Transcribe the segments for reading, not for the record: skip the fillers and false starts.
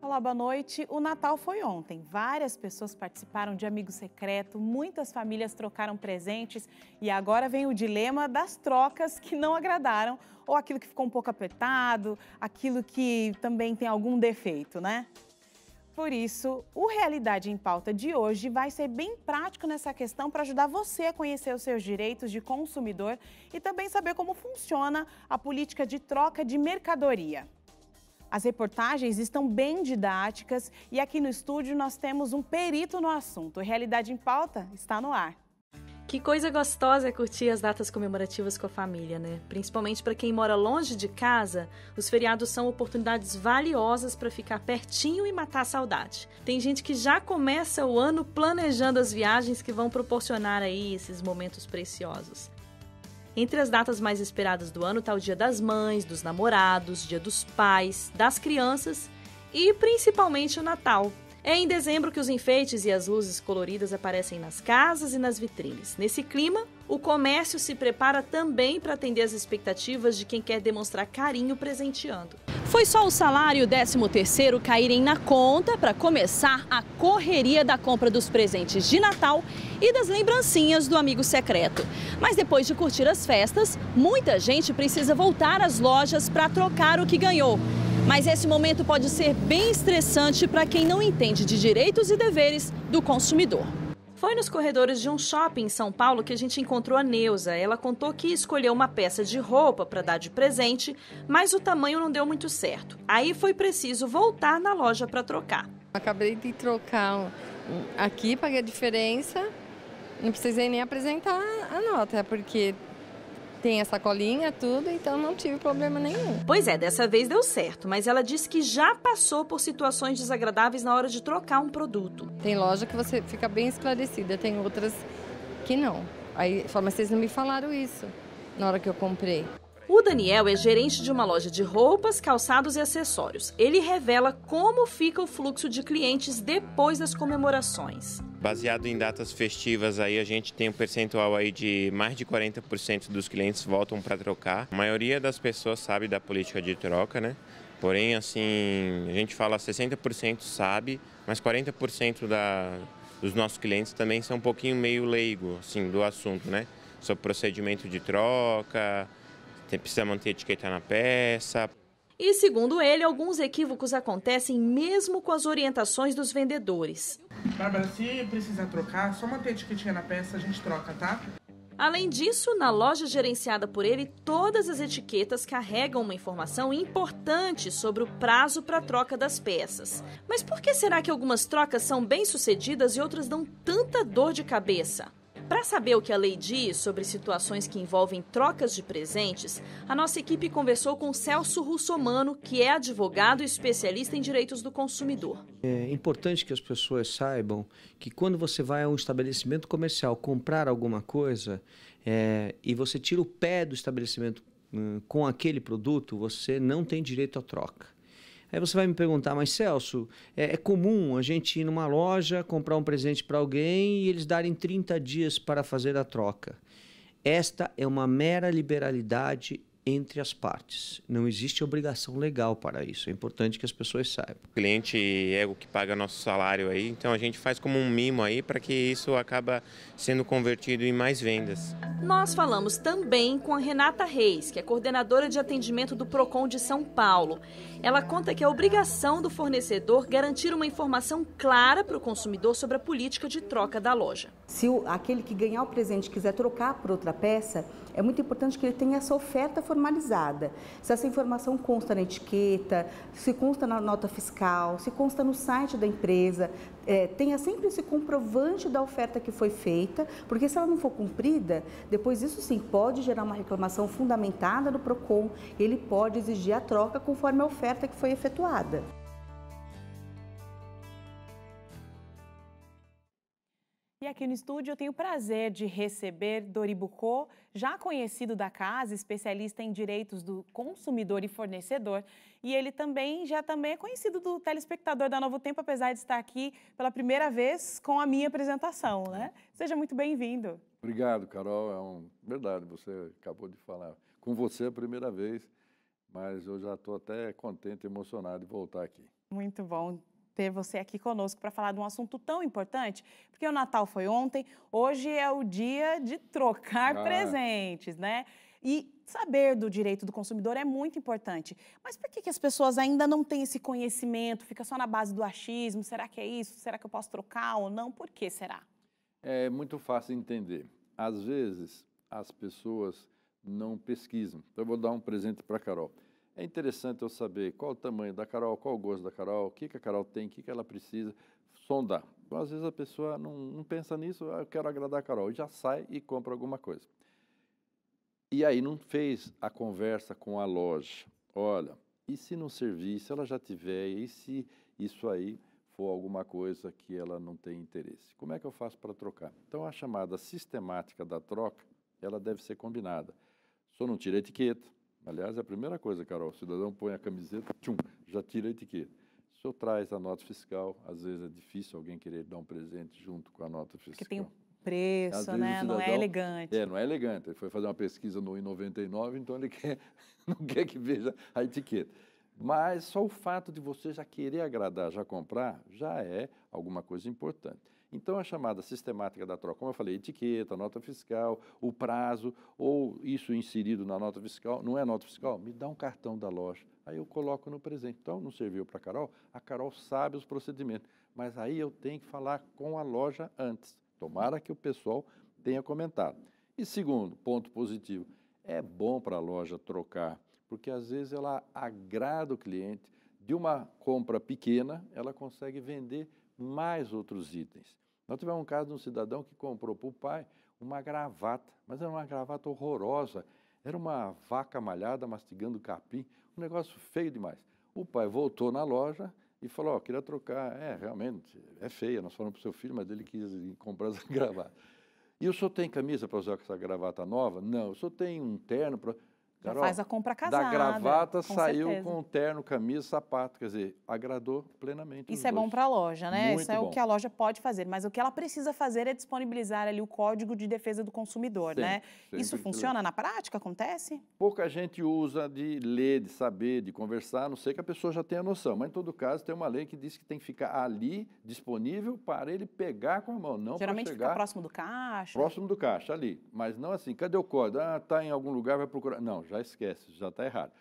Olá, boa noite. O Natal foi ontem. Várias pessoas participaram de Amigo Secreto, muitas famílias trocaram presentes e agora vem o dilema das trocas que não agradaram ou aquilo que ficou um pouco apertado, aquilo que também tem algum defeito, né? Por isso, o Realidade em Pauta de hoje vai ser bem prático nessa questão para ajudar você a conhecer os seus direitos de consumidor e também saber como funciona a política de troca de mercadoria. As reportagens estão bem didáticas e aqui no estúdio nós temos um perito no assunto. Realidade em Pauta está no ar. Que coisa gostosa é curtir as datas comemorativas com a família, né? Principalmente para quem mora longe de casa, os feriados são oportunidades valiosas para ficar pertinho e matar a saudade. Tem gente que já começa o ano planejando as viagens que vão proporcionar aí esses momentos preciosos. Entre as datas mais esperadas do ano está o Dia das Mães, dos Namorados, Dia dos Pais, das Crianças e principalmente o Natal. É em dezembro que os enfeites e as luzes coloridas aparecem nas casas e nas vitrines. Nesse clima, o comércio se prepara também para atender às expectativas de quem quer demonstrar carinho presenteando. Foi só o salário e o 13º caírem na conta para começar a correria da compra dos presentes de Natal e das lembrancinhas do Amigo Secreto. Mas depois de curtir as festas, muita gente precisa voltar às lojas para trocar o que ganhou. Mas esse momento pode ser bem estressante para quem não entende de direitos e deveres do consumidor. Foi nos corredores de um shopping em São Paulo que a gente encontrou a Neuza. Ela contou que escolheu uma peça de roupa para dar de presente, mas o tamanho não deu muito certo. Aí foi preciso voltar na loja para trocar. Acabei de trocar aqui, paguei a diferença, não precisei nem apresentar a nota, porque tem a sacolinha, tudo, então não tive problema nenhum. Pois é, dessa vez deu certo, mas ela disse que já passou por situações desagradáveis na hora de trocar um produto. Tem loja que você fica bem esclarecida, tem outras que não. Aí fala, mas vocês não me falaram isso na hora que eu comprei. O Daniel é gerente de uma loja de roupas, calçados e acessórios. Ele revela como fica o fluxo de clientes depois das comemorações. Baseado em datas festivas, aí a gente tem um percentual aí de mais de 40% dos clientes voltam para trocar. A maioria das pessoas sabe da política de troca, né? Porém, assim, a gente fala 60% sabe, mas 40% dos nossos clientes também são um pouquinho meio leigo, assim, do assunto, né? Sobre procedimento de troca, precisa manter etiqueta na peça. E, segundo ele, alguns equívocos acontecem mesmo com as orientações dos vendedores. Bárbara, se precisar trocar, só manter a etiquetinha na peça, a gente troca, tá? Além disso, na loja gerenciada por ele, todas as etiquetas carregam uma informação importante sobre o prazo para a troca das peças. Mas por que será que algumas trocas são bem-sucedidas e outras dão tanta dor de cabeça? Para saber o que a lei diz sobre situações que envolvem trocas de presentes, a nossa equipe conversou com Celso Russomano, que é advogado e especialista em direitos do consumidor. É importante que as pessoas saibam que quando você vai a um estabelecimento comercial comprar alguma coisa e você tira o pé do estabelecimento com aquele produto, você não tem direito à troca. Aí você vai me perguntar, mas Celso, é comum a gente ir numa loja, comprar um presente para alguém e eles darem 30 dias para fazer a troca. Esta é uma mera liberalidade entre as partes. Não existe obrigação legal para isso. É importante que as pessoas saibam. O cliente é o que paga nosso salário aí, então a gente faz como um mimo aí para que isso acaba sendo convertido em mais vendas. Nós falamos também com a Renata Reis, que é coordenadora de atendimento do Procon de São Paulo. Ela conta que é obrigação do fornecedor garantir uma informação clara para o consumidor sobre a política de troca da loja. Se aquele que ganhar o presente quiser trocar por outra peça, é muito importante que ele tenha essa oferta formalizada. Se essa informação consta na etiqueta, se consta na nota fiscal, se consta no site da empresa, tenha sempre esse comprovante da oferta que foi feita, porque se ela não for cumprida, depois isso sim pode gerar uma reclamação fundamentada no Procon, e ele pode exigir a troca conforme a oferta que foi efetuada. E aqui no estúdio eu tenho o prazer de receber Dori Bucco, já conhecido da casa, especialista em direitos do consumidor e fornecedor. E ele também é conhecido do telespectador da Novo Tempo, apesar de estar aqui pela primeira vez com a minha apresentação, né? Seja muito bem-vindo. Obrigado, Carol. Verdade, você acabou de falar. Com você é a primeira vez, mas eu já estou até contente e emocionado de voltar aqui. Muito bom ter você aqui conosco para falar de um assunto tão importante, porque o Natal foi ontem, hoje é o dia de trocar presentes, né? E saber do direito do consumidor é muito importante. Mas por que as pessoas ainda não têm esse conhecimento? Fica só na base do achismo? Será que é isso? Será que eu posso trocar ou não? Por que será? É muito fácil entender. Às vezes, as pessoas não pesquisam. Então, eu vou dar um presente para a Carol. É interessante eu saber qual o tamanho da Carol, qual o gosto da Carol, o que a Carol tem, o que ela precisa, sondar. Então, às vezes, a pessoa não pensa nisso, eu quero agradar a Carol, e já sai e compra alguma coisa. E aí não fez a conversa com a loja. Olha, e se não servir, se ela já tiver, e se isso aí for alguma coisa que ela não tem interesse? Como é que eu faço para trocar? Então, a chamada sistemática da troca, ela deve ser combinada. Só não tira a etiqueta. Aliás, é a primeira coisa, Carol, o cidadão põe a camiseta, tchum, já tira a etiqueta. O senhor traz a nota fiscal, às vezes é difícil alguém querer dar um presente junto com a nota fiscal. Porque tem o preço, né? Não é elegante. Não é elegante. Ele foi fazer uma pesquisa no I99, então ele não quer que veja a etiqueta. Mas só o fato de você já querer agradar, já comprar, já é alguma coisa importante. Então, a chamada sistemática da troca, como eu falei, etiqueta, nota fiscal, o prazo, ou isso inserido na nota fiscal, não é nota fiscal? Me dá um cartão da loja, aí eu coloco no presente. Então, não serviu para a Carol sabe os procedimentos, mas aí eu tenho que falar com a loja antes. Tomara que o pessoal tenha comentado. E segundo, ponto positivo, é bom para a loja trocar, porque às vezes ela agrada o cliente, de uma compra pequena, ela consegue vender mais outros itens. Nós tivemos um caso de um cidadão que comprou para o pai uma gravata, mas era uma gravata horrorosa, era uma vaca malhada mastigando capim, um negócio feio demais. O pai voltou na loja e falou, ó, queria trocar, realmente, é feia, nós falamos para o seu filho, mas ele quis comprar essa gravata. E o senhor tem camisa para usar com essa gravata nova? Não. O senhor tem um terno para... Carol, faz a compra casada. Da gravata saiu certeza. com terno, camisa, sapato. Quer dizer, agradou plenamente. Isso é bom para a loja, né? Muito Isso é bom. O que a loja pode fazer. Mas o que ela precisa fazer é disponibilizar ali o Código de Defesa do Consumidor, né? Isso funciona na prática? Acontece? Pouca gente usa de ler, de saber, de conversar, a não sei que a pessoa já tenha noção. Mas, em todo caso, tem uma lei que diz que tem que ficar ali, disponível, para ele pegar com a mão. Não geralmente chegar fica próximo do caixa. Próximo do caixa, ali. Mas não assim, cadê o código? Ah, está em algum lugar, vai procurar. Não, já esquece, já está errado.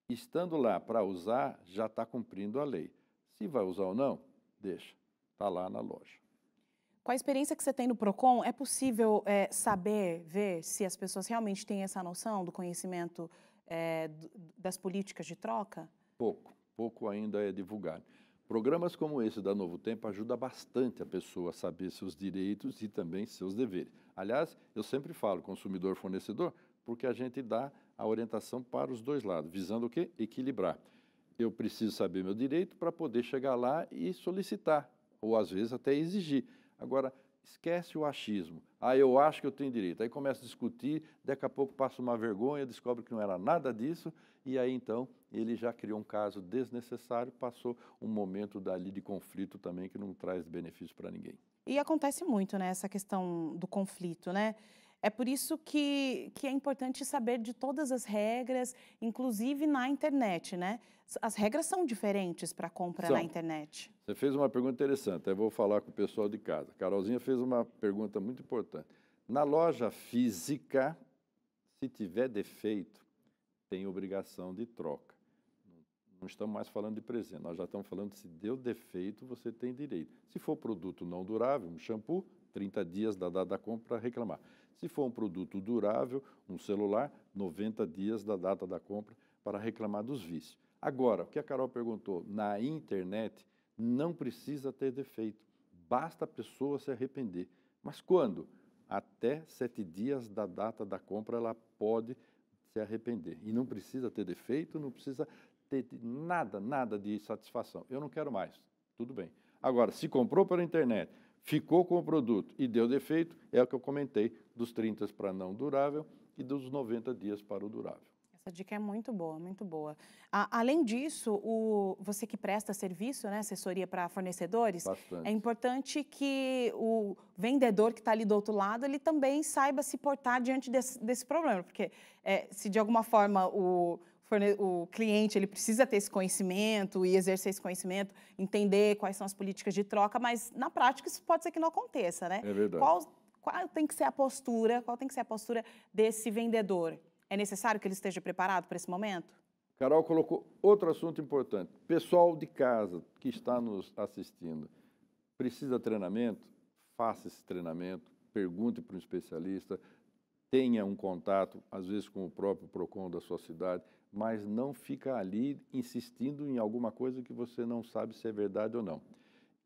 Estando lá para usar, já está cumprindo a lei. Se vai usar ou não, deixa. Está lá na loja. Com a experiência que você tem no PROCON, é possível saber, ver se as pessoas realmente têm essa noção do conhecimento das políticas de troca? Pouco ainda é divulgado. Programas como esse da Novo Tempo ajudam bastante a pessoa a saber seus direitos e também seus deveres. Aliás, eu sempre falo consumidor-fornecedor, porque a gente dá a orientação para os dois lados, visando o quê? Equilibrar. Eu preciso saber meu direito para poder chegar lá e solicitar, ou às vezes até exigir. Agora, esquece o achismo. Eu acho que eu tenho direito. Aí começa a discutir, daqui a pouco passa uma vergonha, descobre que não era nada disso, e aí então ele já criou um caso desnecessário, passou um momento dali de conflito também que não traz benefício para ninguém. E acontece muito, né, essa questão do conflito, né? É por isso que é importante saber de todas as regras, inclusive na internet, né? As regras são diferentes para compra na internet. Você fez uma pergunta interessante, eu vou falar com o pessoal de casa. A Carolzinha fez uma pergunta muito importante. Na loja física, se tiver defeito, tem obrigação de troca. Não estamos mais falando de presente, nós já estamos falando se deu defeito, você tem direito. Se for produto não durável, um shampoo, 30 dias da data da compra para reclamar. Se for um produto durável, um celular, 90 dias da data da compra para reclamar dos vícios. Agora, o que a Carol perguntou, na internet não precisa ter defeito, basta a pessoa se arrepender. Mas quando? Até 7 dias da data da compra ela pode se arrepender. E não precisa ter defeito, não precisa ter nada de satisfação. Eu não quero mais, tudo bem. Agora, se comprou pela internet, ficou com o produto e deu defeito, é o que eu comentei, dos 30 para não durável e dos 90 dias para o durável. Essa dica é muito boa, muito boa. Além disso, você que presta serviço, né, assessoria para fornecedores, bastante. É importante que o vendedor que está ali do outro lado, ele também saiba se portar diante desse problema, porque se de alguma forma o o cliente ele precisa ter esse conhecimento e exercer esse conhecimento, entender quais são as políticas de troca, mas na prática isso pode ser que não aconteça, né? É verdade. Qual tem que ser a postura, desse vendedor? É necessário que ele esteja preparado para esse momento? Carol colocou outro assunto importante. Pessoal de casa que está nos assistindo, precisa de treinamento? Faça esse treinamento, pergunte para um especialista, tenha um contato, às vezes com o próprio PROCON da sua cidade, mas não fica ali insistindo em alguma coisa que você não sabe se é verdade ou não.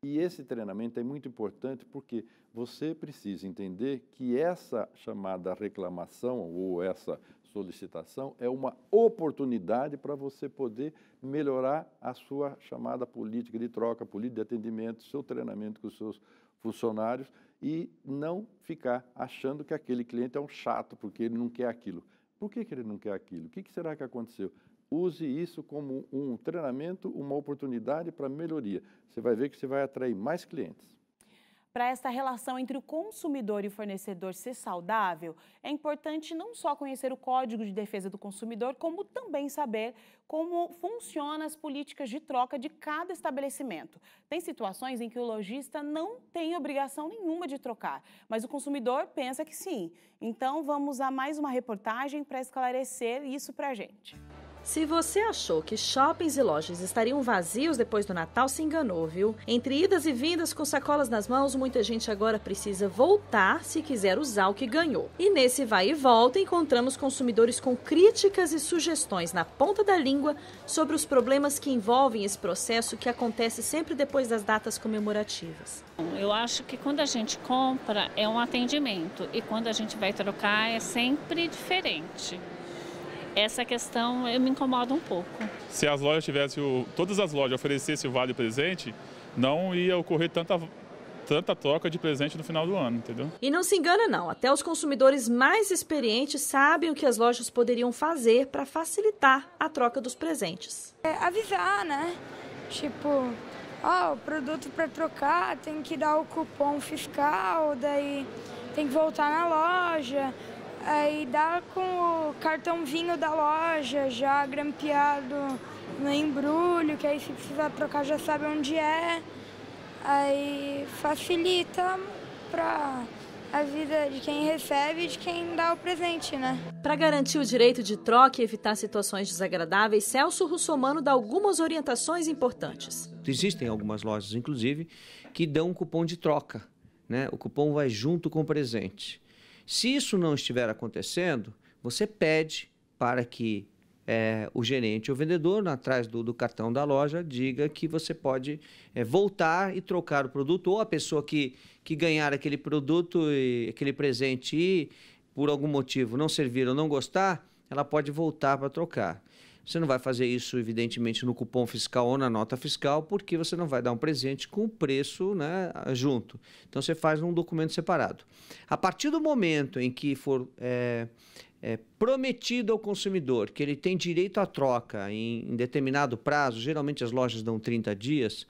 E esse treinamento é muito importante porque você precisa entender que essa chamada reclamação ou essa solicitação é uma oportunidade para você poder melhorar a sua chamada política de troca, política de atendimento, seu treinamento com os seus funcionários e não ficar achando que aquele cliente é um chato porque ele não quer aquilo. Por que ele não quer aquilo? O que será que aconteceu? Use isso como um treinamento, uma oportunidade para melhoria. Você vai ver que você vai atrair mais clientes. Para essa relação entre o consumidor e o fornecedor ser saudável, é importante não só conhecer o Código de Defesa do Consumidor, como também saber como funcionam as políticas de troca de cada estabelecimento. Tem situações em que o lojista não tem obrigação nenhuma de trocar, mas o consumidor pensa que sim. Então, vamos a mais uma reportagem para esclarecer isso para a gente. Se você achou que shoppings e lojas estariam vazios depois do Natal, se enganou, viu? Entre idas e vindas com sacolas nas mãos, muita gente agora precisa voltar se quiser usar o que ganhou. E nesse vai e volta, encontramos consumidores com críticas e sugestões na ponta da língua sobre os problemas que envolvem esse processo que acontece sempre depois das datas comemorativas. Eu acho que quando a gente compra é um atendimento e quando a gente vai trocar é sempre diferente. Essa questão eu me incomoda um pouco. Se as lojas tivessem, todas as lojas oferecessem o vale presente, não ia ocorrer tanta troca de presente no final do ano, entendeu? E não se engana não, até os consumidores mais experientes sabem o que as lojas poderiam fazer para facilitar a troca dos presentes. Avisar, né? Tipo, o produto para trocar tem que dar o cupom fiscal, daí tem que voltar na loja. Aí dá com o cartãozinho da loja já grampeado no embrulho, que aí se precisar trocar já sabe onde é. Aí facilita para a vida de quem recebe e de quem dá o presente, né? Para garantir o direito de troca e evitar situações desagradáveis, Celso Russomano dá algumas orientações importantes. Existem algumas lojas, inclusive, que dão um cupom de troca, né? O cupom vai junto com o presente. Se isso não estiver acontecendo, você pede para que o gerente ou vendedor, atrás do cartão da loja, diga que você pode voltar e trocar o produto, ou a pessoa que ganhar aquele produto e aquele presente e, por algum motivo, não servir ou não gostar, ela pode voltar para trocar. Você não vai fazer isso, evidentemente, no cupom fiscal ou na nota fiscal, porque você não vai dar um presente com o preço, né, junto. Então, você faz num documento separado. A partir do momento em que for prometido ao consumidor que ele tem direito à troca em determinado prazo, geralmente as lojas dão 30 dias,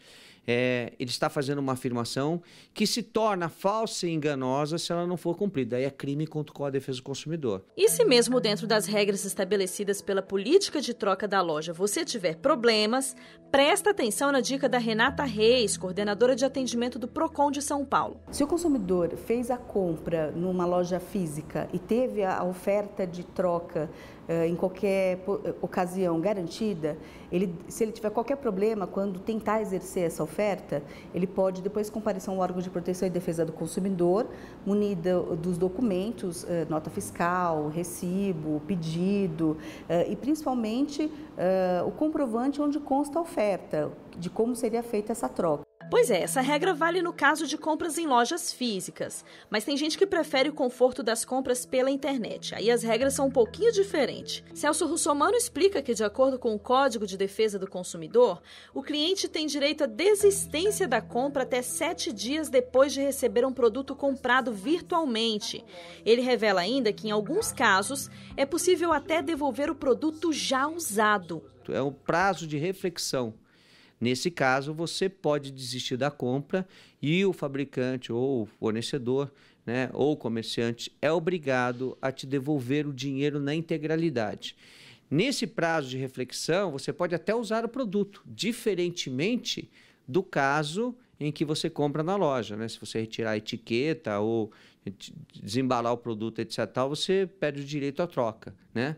ele está fazendo uma afirmação que se torna falsa e enganosa se ela não for cumprida. Aí é crime contra o Código de Defesa do Consumidor. E se mesmo dentro das regras estabelecidas pela política de troca da loja você tiver problemas, presta atenção na dica da Renata Reis, coordenadora de atendimento do PROCON de São Paulo. Se o consumidor fez a compra numa loja física e teve a oferta de troca em qualquer ocasião garantida, se ele tiver qualquer problema quando tentar exercer essa oferta, ele pode depois comparecer a um órgão de proteção e defesa do consumidor, munido dos documentos, nota fiscal, recibo, pedido e principalmente o comprovante onde consta a oferta, de como seria feita essa troca. Pois é, essa regra vale no caso de compras em lojas físicas, mas tem gente que prefere o conforto das compras pela internet. Aí as regras são um pouquinho diferentes. Celso Russomano explica que, de acordo com o Código de Defesa do Consumidor, o cliente tem direito à desistência da compra até 7 dias depois de receber um produto comprado virtualmente. Ele revela ainda que, em alguns casos, é possível até devolver o produto já usado. É um prazo de reflexão. Nesse caso, você pode desistir da compra e o fabricante ou o fornecedor, né, ou o comerciante é obrigado a te devolver o dinheiro na integralidade. Nesse prazo de reflexão, você pode até usar o produto, diferentemente do caso em que você compra na loja, né? Se você retirar a etiqueta ou desembalar o produto, etc., você perde o direito à troca, né?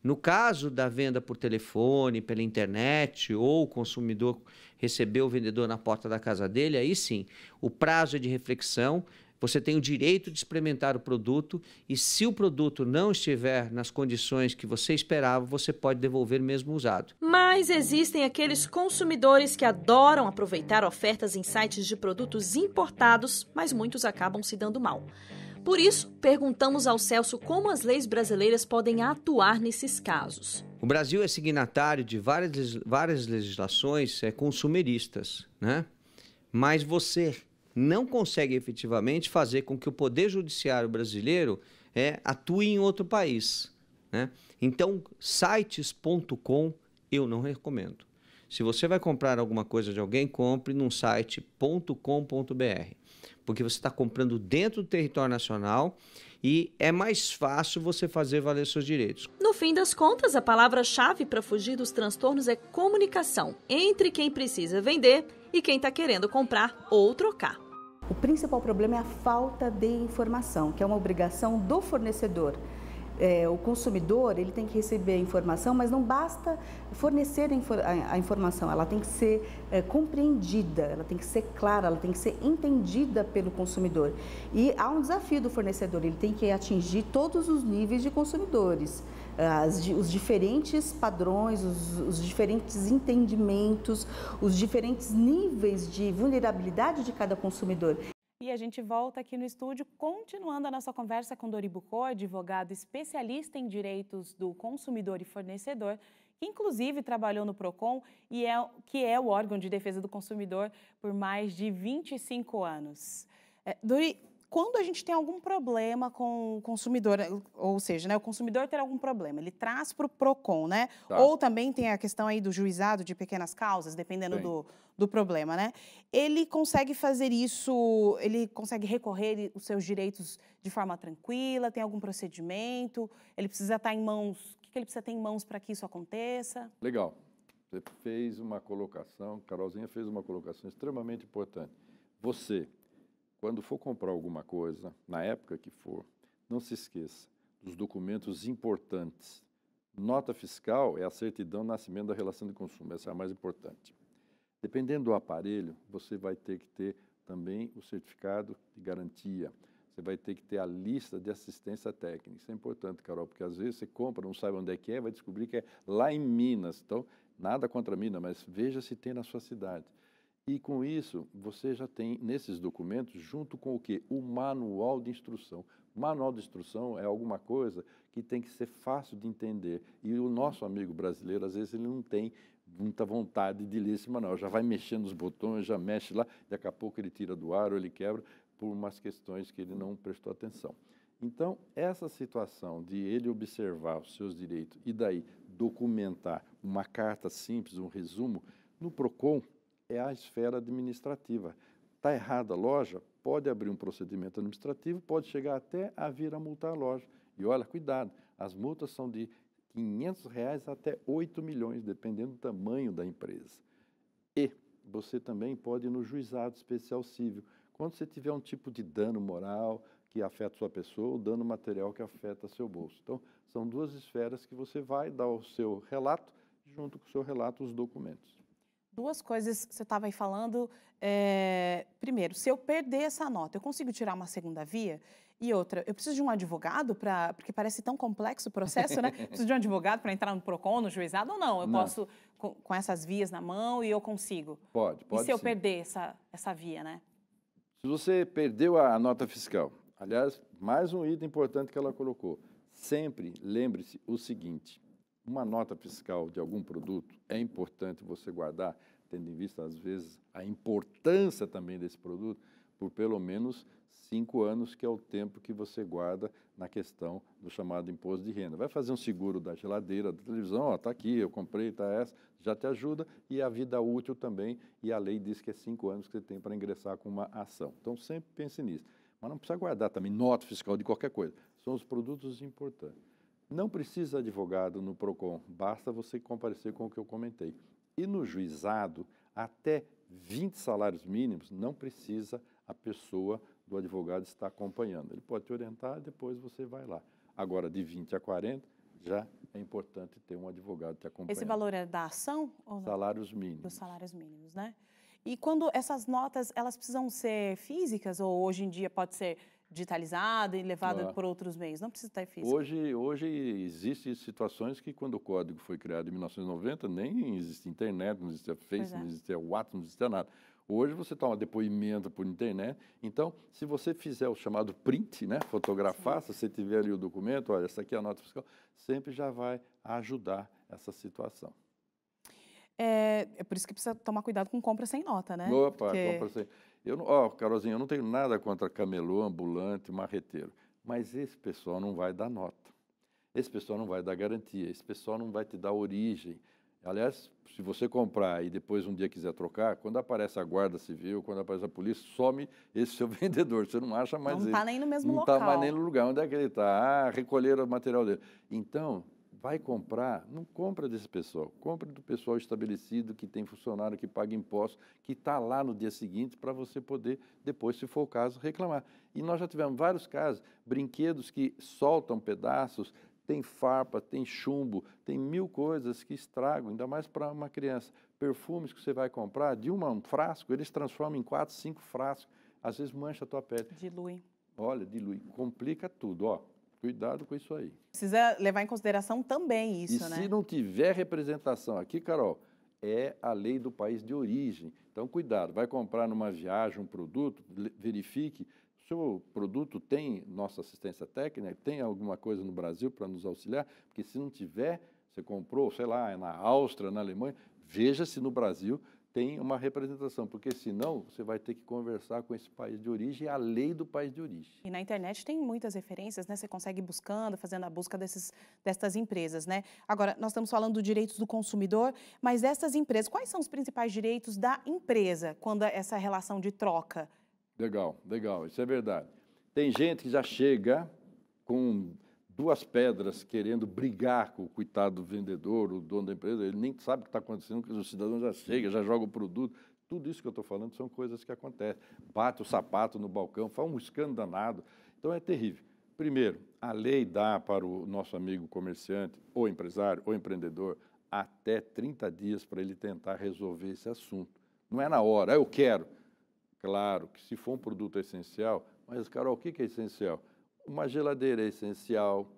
No caso da venda por telefone, pela internet, ou o consumidor receber o vendedor na porta da casa dele, aí sim, o prazo é de reflexão, você tem o direito de experimentar o produto e se o produto não estiver nas condições que você esperava, você pode devolver mesmo usado. Mas existem aqueles consumidores que adoram aproveitar ofertas em sites de produtos importados, mas muitos acabam se dando mal. Por isso, perguntamos ao Celso como as leis brasileiras podem atuar nesses casos. O Brasil é signatário de várias legislações consumeristas, né? Mas você não consegue efetivamente fazer com que o Poder Judiciário brasileiro atue em outro país, né? Então, sites.com eu não recomendo. Se você vai comprar alguma coisa de alguém, compre num site.com.br, porque você está comprando dentro do território nacional e é mais fácil você fazer valer seus direitos. No fim das contas, a palavra-chave para fugir dos transtornos é comunicação entre quem precisa vender e quem está querendo comprar ou trocar. O principal problema é a falta de informação, que é uma obrigação do fornecedor. O consumidor ele tem que receber a informação, mas não basta fornecer a informação, ela tem que ser compreendida, ela tem que ser clara, ela tem que ser entendida pelo consumidor. E há um desafio do fornecedor, ele tem que atingir todos os níveis de consumidores, os diferentes padrões, os diferentes entendimentos, os diferentes níveis de vulnerabilidade de cada consumidor. E a gente volta aqui no estúdio, continuando a nossa conversa com Dori Bucco, advogado especialista em direitos do consumidor e fornecedor, que inclusive trabalhou no PROCON e que é o órgão de defesa do consumidor por mais de 25 anos. Dori, quando a gente tem algum problema com o consumidor, ou seja, né, o consumidor ter algum problema, ele traz para o PROCON, né? Tá. Ou também tem a questão aí do juizado de pequenas causas, dependendo do problema, né? Ele consegue fazer isso, ele consegue recorrer os seus direitos de forma tranquila, tem algum procedimento, ele precisa estar em mãos, o que ele precisa ter em mãos para que isso aconteça? Legal. Você fez uma colocação, Carolzinha fez uma colocação extremamente importante. Você, quando for comprar alguma coisa, na época que for, não se esqueça dos documentos importantes. Nota fiscal é a certidão de nascimento da relação de consumo, essa é a mais importante. Dependendo do aparelho, você vai ter que ter também o certificado de garantia. Você vai ter que ter a lista de assistência técnica. Isso é importante, Carol, porque às vezes você compra, não sabe onde é que vai descobrir que é lá em Minas. Então, nada contra Minas, mas veja se tem na sua cidade. E com isso, você já tem nesses documentos, junto com o quê? O manual de instrução. O manual de instrução é alguma coisa que tem que ser fácil de entender. E o nosso amigo brasileiro, às vezes, ele não tem muita vontade de ler esse manual. Já vai mexendo nos botões, já mexe lá, daqui a pouco ele tira do ar ou ele quebra por umas questões que ele não prestou atenção. Então, essa situação de ele observar os seus direitos e daí documentar uma carta simples, um resumo, no PROCON, é a esfera administrativa. Está errada a loja, pode abrir um procedimento administrativo, pode chegar até a vir a multar a loja. E olha, cuidado, as multas são de R$500 até 8 milhões, dependendo do tamanho da empresa. E você também pode ir no juizado especial civil, quando você tiver um tipo de dano moral que afeta sua pessoa, ou dano material que afeta seu bolso. Então, são duas esferas que você vai dar o seu relato, junto com o seu relato, os documentos. Duas coisas que você estava aí falando. Primeiro, se eu perder essa nota, eu consigo tirar uma segunda via? E outra, eu preciso de um advogado porque parece tão complexo o processo, né? Preciso de um advogado para entrar no PROCON, no juizado ou não? Eu posso, com essas vias na mão, e eu consigo? Pode E se eu sim. perder essa via, né? Se você perdeu a nota fiscal, aliás, mais um item importante que ela colocou, sempre lembre-se o seguinte, uma nota fiscal de algum produto é importante você guardar, tendo em vista, às vezes, a importância também desse produto, por pelo menos 5 anos, que é o tempo que você guarda na questão do chamado imposto de renda. Vai fazer um seguro da geladeira, da televisão, está aqui, eu comprei, está essa, já te ajuda, e a vida útil também, e a lei diz que é 5 anos que você tem para ingressar com uma ação. Então, sempre pense nisso. Mas não precisa guardar também nota fiscal de qualquer coisa, são os produtos importantes. Não precisa advogado no PROCON, basta você comparecer com o que eu comentei. E no juizado, até 20 salários mínimos, não precisa a pessoa do advogado estar acompanhando. Ele pode te orientar, depois você vai lá. Agora, de 20 a 40, já é importante ter um advogado te acompanhando. Esse valor é da ação ou não? Salários mínimos. Dos salários mínimos, né? E quando essas notas, elas precisam ser físicas ou hoje em dia pode ser digitalizada e levada por outros meios? Não precisa estar física. Hoje existem situações que quando o código foi criado em 1990, nem existia internet, não existia Facebook, não existia WhatsApp, não existia nada. Hoje você toma depoimento por internet. Então, se você fizer o chamado print, né, fotografar, se você tiver ali o documento, olha, essa aqui é a nota fiscal, sempre já vai ajudar essa situação. É por isso que precisa tomar cuidado com compra sem nota, né? Opa, compra sem... Carolzinha, eu não tenho nada contra camelô, ambulante, marreteiro, mas esse pessoal não vai dar nota, esse pessoal não vai dar garantia, esse pessoal não vai te dar origem. Aliás, se você comprar e depois um dia quiser trocar, quando aparece a Guarda Civil, quando aparece a polícia, some esse seu vendedor, você não acha mais ele. Não está nem no mesmo local. Não está mais nem no lugar. Onde é que ele está? Ah, recolheram o material dele. Então, vai comprar, não compra desse pessoal, compra do pessoal estabelecido, que tem funcionário, que paga impostos, que está lá no dia seguinte para você poder, depois, se for o caso, reclamar. E nós já tivemos vários casos, brinquedos que soltam pedaços, tem farpa, tem chumbo, tem 1000 coisas que estragam, ainda mais para uma criança. Perfumes que você vai comprar, de um frasco, eles transformam em 4, 5 frascos, às vezes mancha a tua pele. Dilui. Olha, dilui, complica tudo, ó. Cuidado com isso aí. Precisa levar em consideração também isso, né? E se não tiver representação aqui, Carol, é a lei do país de origem. Então, cuidado, vai comprar numa viagem um produto, verifique, o seu produto tem nossa assistência técnica, tem alguma coisa no Brasil para nos auxiliar, porque se não tiver, você comprou, sei lá, na Áustria, na Alemanha, veja se no Brasil tem uma representação, porque senão você vai ter que conversar com esse país de origem, a lei do país de origem. E na internet tem muitas referências, né? Você consegue ir buscando, fazendo a busca dessas empresas, né? Agora, nós estamos falando dos direitos do consumidor, mas dessas empresas, quais são os principais direitos da empresa quando essa relação de troca? Legal, isso é verdade. Tem gente que já chega com 2 pedras querendo brigar com o coitado do vendedor, o dono da empresa, ele nem sabe o que está acontecendo, porque o cidadão já chega, já joga o produto. Tudo isso que eu estou falando são coisas que acontecem. Bate o sapato no balcão, faz um escândalo danado. Então é terrível. Primeiro, a lei dá para o nosso amigo comerciante, ou empresário, ou empreendedor, até 30 dias para ele tentar resolver esse assunto. Não é na hora, eu quero. Claro que se for um produto essencial, mas, Carol, o que é essencial? Uma geladeira é essencial,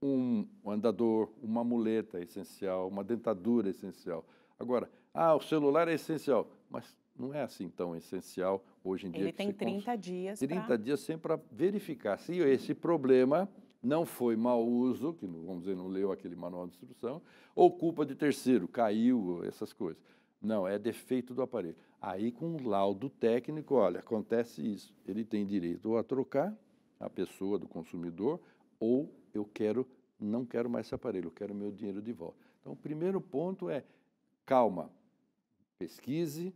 um andador, uma muleta é essencial, uma dentadura é essencial. Agora, o celular é essencial, mas não é assim tão essencial hoje em dia. Ele tem 30 dias. 30 dias sempre para verificar se esse problema não foi mau uso, que vamos dizer, não leu aquele manual de instrução, ou culpa de terceiro, caiu, essas coisas. Não, é defeito do aparelho. Aí, com um laudo técnico, olha, acontece isso. Ele tem direito ou a trocar, a pessoa do consumidor, ou não quero mais esse aparelho, eu quero meu dinheiro de volta. Então, o primeiro ponto é calma, pesquise,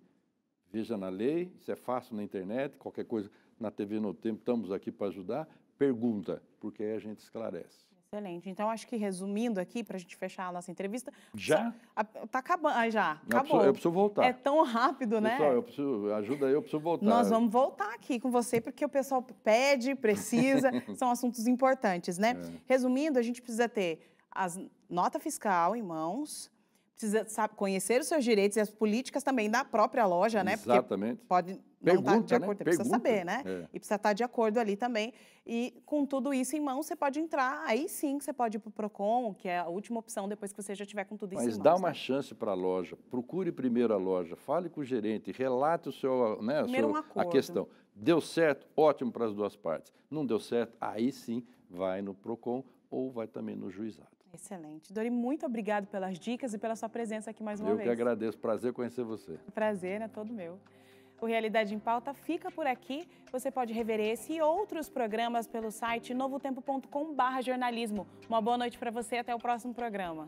veja na lei, isso é fácil na internet, qualquer coisa na TV No Tempo, estamos aqui para ajudar, pergunta, porque aí a gente esclarece. Excelente. Então, acho que resumindo aqui, para a gente fechar a nossa entrevista... Já? Está acabando. Já, acabou. Eu preciso voltar. É tão rápido, né? Pessoal, ajuda aí, eu preciso voltar. Nós vamos voltar aqui com você, porque o pessoal pede, precisa, são assuntos importantes, né? Resumindo, a gente precisa ter a nota fiscal em mãos, precisa conhecer os seus direitos e as políticas também da própria loja, né? Exatamente. Porque pode não estar de acordo, precisa saber, né? E precisa estar de acordo ali também. E com tudo isso em mãos, você pode entrar, aí sim você pode ir para o PROCON, que é a última opção depois que você já tiver com tudo isso em mãos. Mas dá uma chance para a loja, procure primeiro a loja, fale com o gerente, relate o seu, a questão. Deu certo? Ótimo para as duas partes. Não deu certo? Aí sim vai no PROCON ou vai também no juizado. Excelente. Dori, muito obrigado pelas dicas e pela sua presença aqui mais uma vez. Eu que agradeço. Prazer conhecer você. Prazer é todo meu. O Realidade em Pauta fica por aqui. Você pode rever esse e outros programas pelo site novotempo.com/jornalismo. Uma boa noite para você e até o próximo programa.